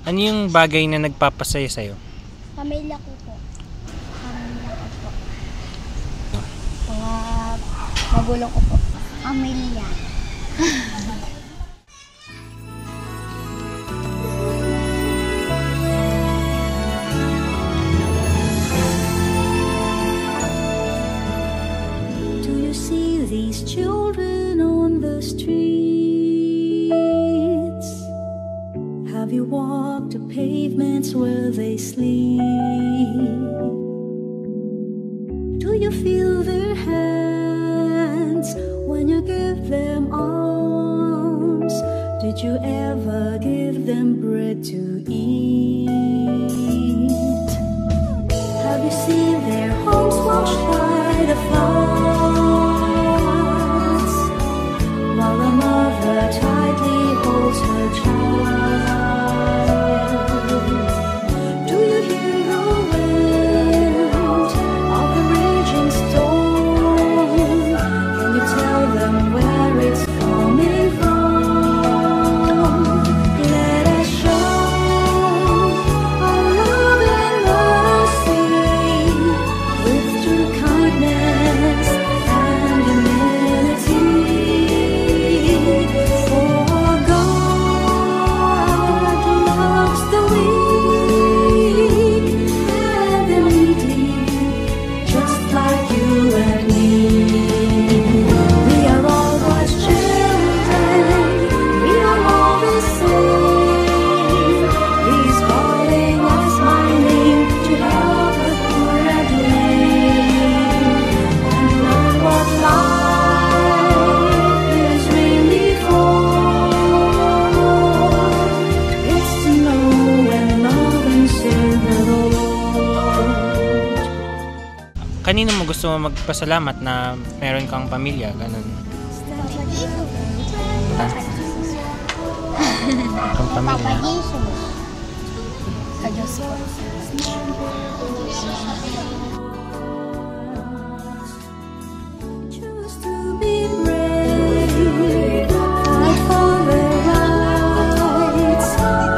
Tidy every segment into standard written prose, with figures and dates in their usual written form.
Ano yung bagay na nagpapasaya sa'yo? Pamilya ko po. Pamilya ko po. Mga magulang ko po. Pamilya. Do you see these children on the streets? Have you walked the pavements where they sleep? Do you feel their hands when you give them arms? Did you ever give them bread to eat? Have you seen their homes washed by the floods, while a mother tightly holds her child? Do you hear the wind of the raging storm? Can you tell them where it's coming from? Let us show our love and mercy with true kindness and humility. For God loves the weak and the needy, just like you and me. We are all God's children. We are all the same. He's calling us by name to help the poor and lame, and learn what life is really for. It's to know and love and serve the Lord. Kanino mo gusto mo magpasalamat na meron kang pamilya? Ganun. Kang Papa pamilya. Jesus. Sa Diyos po. Choose to be brave, fight for their rights,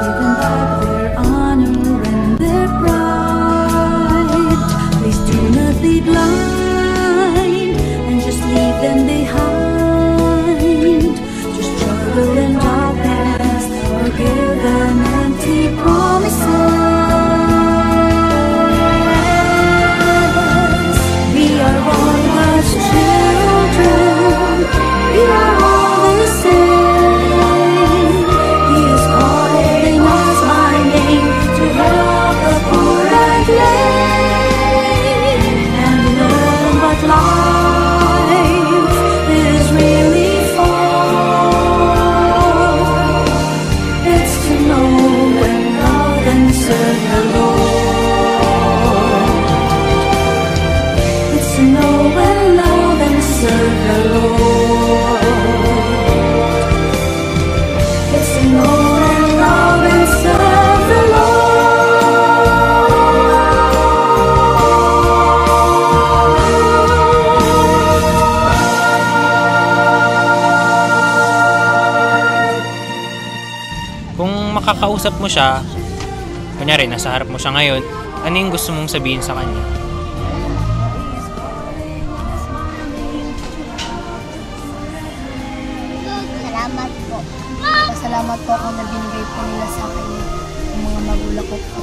give them back their honor and their pride. Please do not be blind and just leave them behind to struggle in darkness or give them empty promises. We are all God's children. We are all the same. He is calling us by name to help the poor and lame, and learn what life is really for. It's to know and love and serve the Lord. It's to know and love and serve the Lord. It's to know and love and serve the Kung makakausap mo siya, kunyari nasa harap mo siya ngayon, ano yung gusto mong sabihin sa kanya? Salamat po. Salamat po ako na binigay po nila sa akin yung mga magulang ko po.